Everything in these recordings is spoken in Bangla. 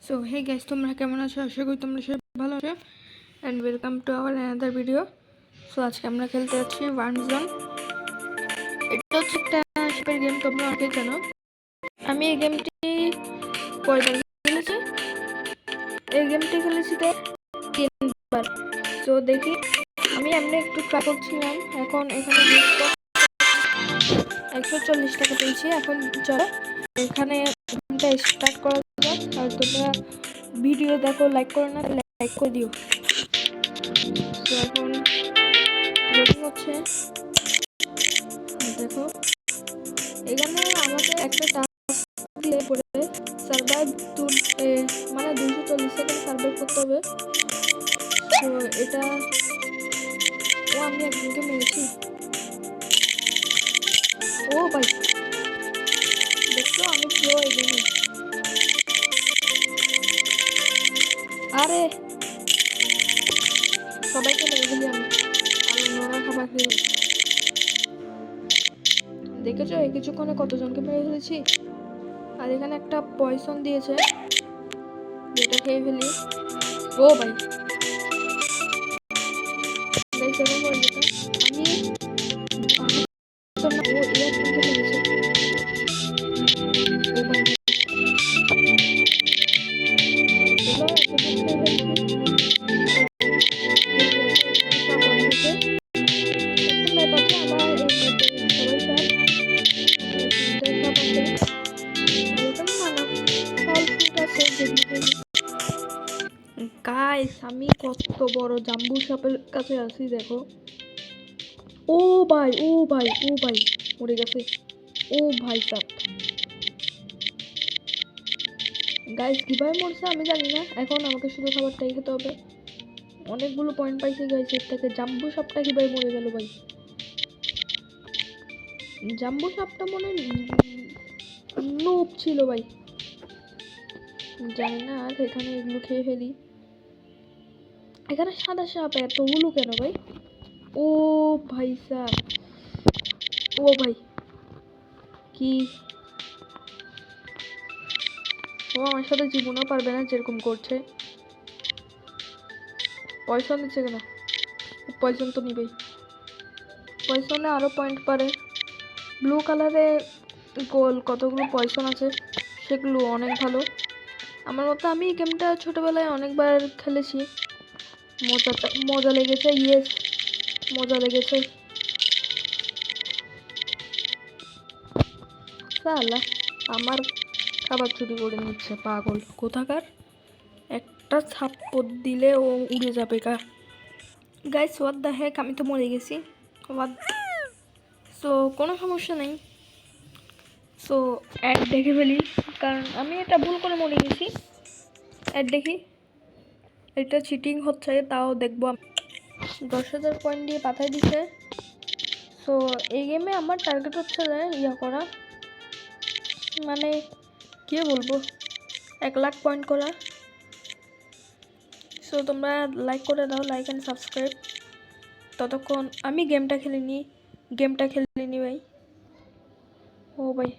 সো হে গাইস, তোমরা কেমন আছো? আশা করি তোমরা সবাই ভালো আছো and welcome to our another video. So আজকে আমরা খেলতে যাচ্ছি ওয়ানজন। এটা হচ্ছে একটা শিপের গেম, তোমরা অনেকেই জানো। আমি এই গেমটি কয়বার খেলেছি? এই গেমটি খেলেছি তো 3বার। সো দেখি, আমি এমনি একটু ট্রাই করছিলাম। এখন এখানে 140 টাকা পেয়েছি। এখন চলো এখানে গেমটা স্টার্ট করা যাক। আর তোমরা ভিডিও দেখো, লাইক করো না, লাইক করে দিও। তো এখন লোডিং হচ্ছে, দেখো এখানে আমাদের একটা টাস্ক দিয়ে পড়ে সার্ভাইভ মানে 240 সেকেন্ড সার্ভাইভ করতে হবে। তো এটা আমি একজনকে মেরেছি। ও ভাই, দেখছো আমি প্রো এই গেমে। আরে সবাইকে মেরে ফেলি আমি, আর নোনা খাবার খেয়ে। দেখেছো এই কিছুক্ষণে কতজনকে মেরে ফেলেছি। আর এখানে একটা পয়সন দিয়েছে, যেটা খেয়ে ফেলি। ও ভাই, গাইস আমি কত বড় জাম্বু সাপের কাছে আছি দেখো। ও ভাই ও ভাই ও ভাই, মরে গেছে। ও ভাই সাপ, গাইস কিভাবে মরছে আমি জানি না। এখন আমাকে শুধু খাবারটাই খেতে হবে। অনেকগুলো পয়েন্ট পাইছি গাইস এর থেকে। জাম্বু সাপটা কিভাবে মরে গেল ভাই? জাম্বু সাপটা মনে নুপ ছিল ভাই, জানি না। আর এখানে এগুলো খেয়ে ফেলি। এখানে সাদা সাপ এতগুলো কেন ভাই? ও ভাই সাপ, ও ভাই কি, ও আমার সাথে জীবনও পারবে না যেরকম করছে। পয়সা নিচ্ছে কেন? পয়সা তো নিবেই, পয়সনে আরো পয়েন্ট পারে। ব্লু কালারে গোল কতগুলো পয়সা আছে, সেগুলো অনেক ভালো আমার মতো। আমি এই গেমটা ছোটবেলায় অনেকবার খেলেছি, মজা লেগেছে। ইয়েস, মজা লেগেছে। সালা আমার খাবার চুরি করে নিচ্ছে, পাগল কোথাকার। একটা থাপ্পড় দিলে ও উড়ে যাবে গা। গাইস হোয়াট দ্য হেক, আমি তো মরে গেছি। সো কোনো সমস্যা নেই। সো অ্যাড দেখে ফেলি, কারণ আমি এটা ভুল করে মরে গেছি। অ্যাড দেখি, এটা চিটিং হচ্ছে তাও দেখবো। 10,000 পয়েন্ট দিয়ে পাঠাই দিছে। সো এই গেমে আমার টার্গেট হচ্ছে ইয়া করা, মানে কি বলবো, 1 লাখ পয়েন্ট করা। সো তোমরা লাইক করে দাও, লাইক অ্যান্ড সাবস্ক্রাইব। ততক্ষণ আমি গেমটা খেলিনি ভাই। ও ভাই,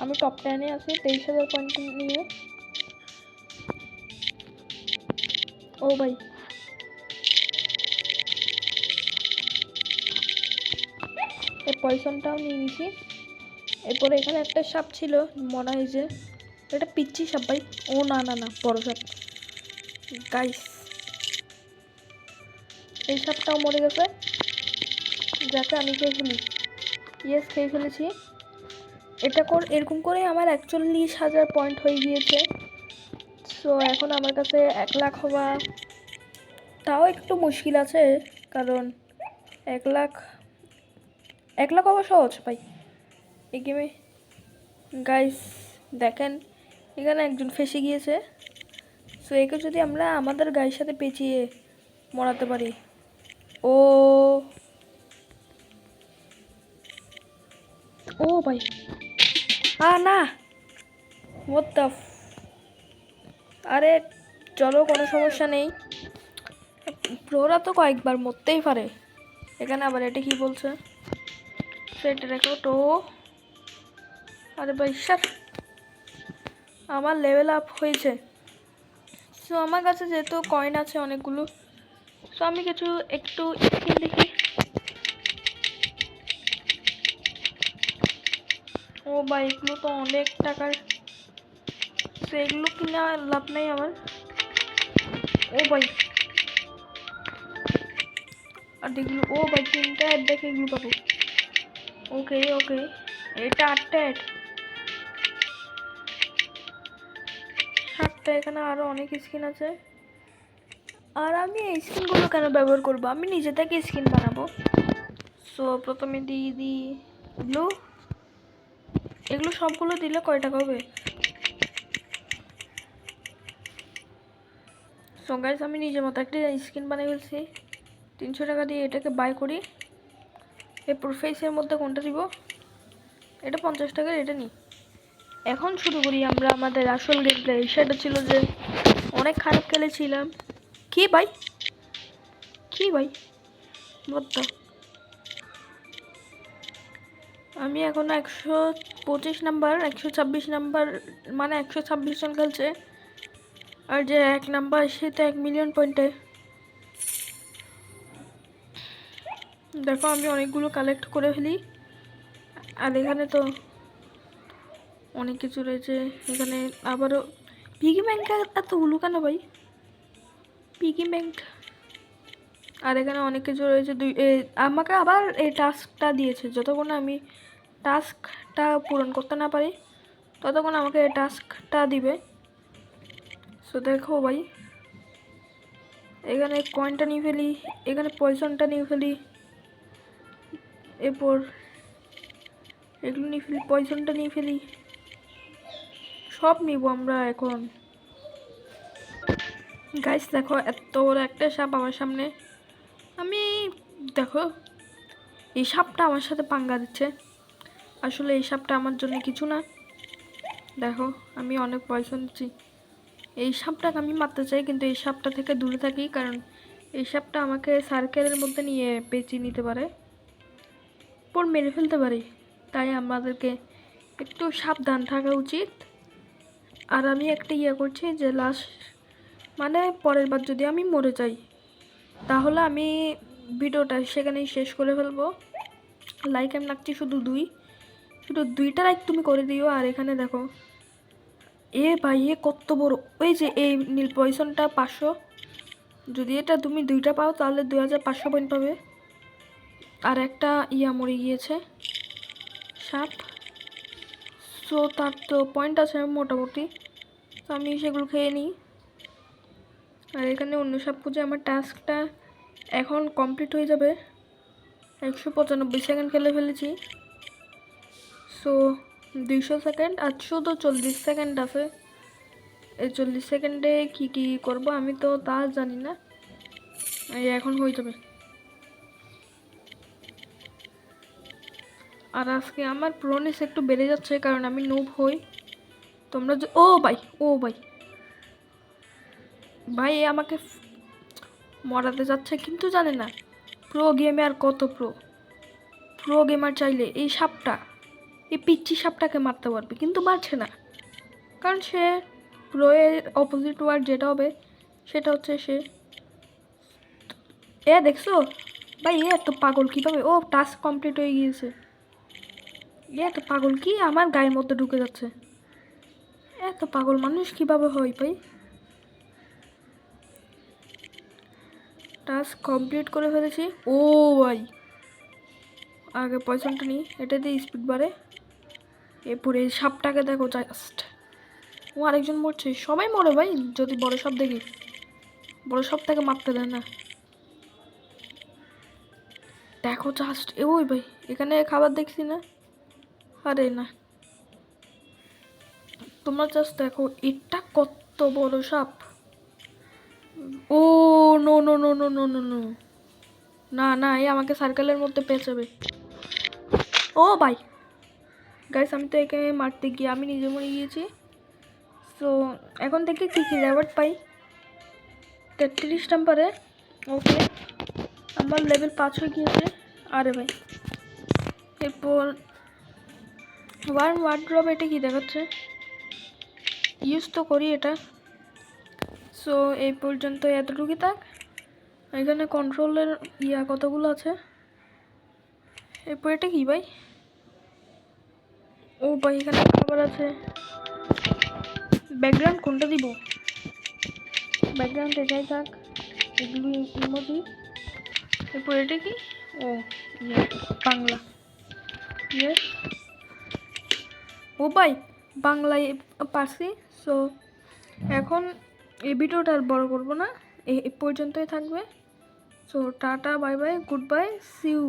আমি টপ 10-এ আছি 23,000 পয়েন্ট নিয়ে। ও ভাই, এই পয়সনটাও নিয়ে নিয়েছি। এরপরে এখানে একটা সাপ ছিল, মনে হয় যে এটা পিচ্ছি সাপ ভাই। ও না না না, বড় সাপ। গাইস এই সাপটাও মরে গেছে, যাকে আমি খেয়ে ফেলি। ইয়েস, খেয়ে ফেলেছি। এরকম করে আমার 41,000 পয়েন্ট হয়ে গিয়েছে। সো এখন আমার কাছে 1 লাখ হওয়া তাও একটু মুশকিল আছে, কারণ 1 লাখ হওয়া সহজ ভাই এই গেমে। গাইস দেখেন, এখানে একজন ফেসে গিয়েছে। সো একে যদি আমরা আমাদের গায়ের সাথে পেঁচিয়ে মরাতে পারি। ও ও ভাই, না, হোয়াট দ্য, আরে চলো কোনো সমস্যা নেই। প্রোরা তো কয়েকবার মরতেই পারে। এখানে আবার এটা কি বলছে সেটা রেখো তো। আরে ভাই স্যার, আমার লেভেল আপ হয়েছে। সো আমার কাছে যেহেতু কয়েন আছে অনেকগুলো, সো আমি কিছু একটু স্কিন দেখি। ও ভাই এগুলো তো অনেক টাকার, সেগুলো কিনা লাভ নেই আমার। ও ভাই আর এগুলো, ও ভাই 3টা অ্যাড দেখে এগুলো পাবো। ওকে ওকে, এটা 8টা অ্যাড, 7টা। এখানে আরো অনেক স্কিন আছে। আর আমি এই স্কিনগুলো কেন ব্যবহার করবো, আমি নিজে থেকে স্কিন বানাবো। সো প্রথমে দিই ব্লু। এগুলো সবগুলো দিলে কয় টাকা হবে? সো গাইস আমি নিজের মতো একটা স্কিন বানিয়ে ফেলছি 300 টাকা দিয়ে। এটাকে বাই করি। এরপর ফেসের মধ্যে কোনটা দিব? এটা 50 টাকার, এটা নিই। এখন শুরু করি আমরা আমাদের আসল গেম প্লে। সেটা ছিল যে অনেক খারাপ খেলেছিলাম। কি ভাই, কি ভাই বলতো, আমি এখন 125 নাম্বার, 126 নাম্বার, মানে 126 জন খেলছে। আর যে 1 নাম্বার সে তো 1 মিলিয়ন পয়েন্টে। দেখো আমি অনেকগুলো কালেক্ট করে ফেলি। আর এখানে তো অনেক কিছু রয়েছে। এখানে আবারও পিগি ব্যাংক, এতগুলো কেন ভাই পিগি ব্যাংক? আর এখানে অনেক কিছু রয়েছে। আমাকে আবার এই টাস্কটা দিয়েছে, যতক্ষণ আমি টাস্কটা পূরণ করতে না পারি ততক্ষণ আমাকে এই টাস্কটা দিবে। সো দেখো ভাই, এখানে কয়েনটা নিয়ে ফেলি, এখানে পয়সনটা নিয়ে ফেলি, এরপর এগুলো নিয়ে ফেলি, পয়সনটা নিয়ে ফেলি, সব নিব আমরা এখন। গাইস দেখো এত বড় একটা সাপ আমার সামনে। আমি দেখো এই সাপটা আমার সাথে পাঙ্গা দিচ্ছে। আসলে এই সাপটা আমার জন্য কিছু না। দেখো আমি অনেক পয়সা নিচ্ছি। এই সাপটাকে আমি মারতে চাই, কিন্তু এই সাপটা থেকে দূরে থাকি, কারণ এই সাপটা আমাকে সার্কেলের মধ্যে নিয়ে পেঁচিয়ে নিতে পারে, পর মেরে ফেলতে পারে। তাই আমাদেরকে একটু সাবধান থাকা উচিত। আর আমি একটা করছি যে লাস্ট, মানে পরের বার যদি আমি মরে যাই তাহলে আমি ভিডিওটা সেখানেই শেষ করে ফেলবো। লাইক আমি লাগছি শুধু 2, শুধু 2টা লাইক তুমি করে দিও। আর এখানে দেখো এ ভাই এ কত বড়, ওই যে এই নীল পয়সনটা 500, যদি এটা তুমি 2টা পাও তাহলে 2500 পয়েন্ট পাবে। আর একটা মরে গিয়েছে সাপ। সো তার তো পয়েন্ট আছে মোটামুটি, তো আমি সেগুলো খেয়ে নিই। আর এখানে অন্য সাপ খুঁজে আমার টাস্কটা এখন কমপ্লিট হয়ে যাবে। 195 সেকেন্ড খেলে ফেলেছি। সো 200 সেকেন্ড আর শুধু 40 সেকেন্ড আছে। এই 40 সেকেন্ডে কি কি করব আমি তো তা জানি না। এই এখন হয়ে যাবে। আর আজকে আমার প্রোনেস একটু বেড়ে যাচ্ছে, কারণ আমি নুব হই। তোমরা ও ভাই, ও ভাই, ভাই আমাকে মরাতে যাচ্ছে কিন্তু জানে না প্রো গেমে আর কত প্রো গেমার চাইলে এই সাপটা, এই পিচ্চি সাপটাকে মারতে পারবে, কিন্তু মারছে না, কারণ সে প্রো এর অপোজিট ওয়ার্ড যেটা হবে সেটা হচ্ছে সে। দেখছো ভাই এত পাগল কীভাবে, ও টাস্ক কমপ্লিট হয়ে গিয়েছে। এত পাগল কি আমার গায়ের মধ্যে ঢুকে যাচ্ছে। এত পাগল মানুষ কিভাবে হয় ভাই। টাস্ক কমপ্লিট করে ফেলেছি। ও ভাই আগে পয়সনটা নিই, এটা দিয়ে স্পিড বাড়ে। এরপরে এই সাপটাকে দেখো জাস্ট, ও আরেকজন মরছে। সবাই মরে ভাই যদি বড় সাপ দেখি, বড় সাপ থেকে মারতে দেয় না। দেখো জাস্ট ওই ভাই এখানে খাবার দেখছি না, আরে না তোমরা জাস্ট দেখো এটা কত বড় সাপ। Oh no no no no no no no, না না এই আমাকে সার্কেলের মধ্যে পেঁচাবে। ও ভাই গাইস আমি তো এখানে মারতে গিয়ে আমি নিজে মরে গিয়েছি। সো এখন থেকে কী কী রেওয়ার্ড পাই? 33 নাম্বারে, ওকে আমার লেভেল 5 হয়ে গিয়েছে। আরে ভাই এরপর ওয়ার্ড্রপ এটা কি দেখাচ্ছে? ইউজ তো করি এটা। সো এই পর্যন্ত এতটুকুই থাক। এখানে কন্ট্রোলের কতগুলো আছে। এরপর এটা কি ভাই? ও ভাই এখানে খাবার আছে। ব্যাকগ্রাউন্ড কোনটা দিব? ব্যাকগ্রাউন্ড এটাই থাক, এগুলো ইমোজি। এরপর এটা কি? ও বাংলা। ইয়েস, ও ভাই বাংলায় পারছি। সো এখন এই ভিডিওটা আর বড় করবো না, এই পর্যন্তই থাকবে। So tata, bye bye, good bye, see you.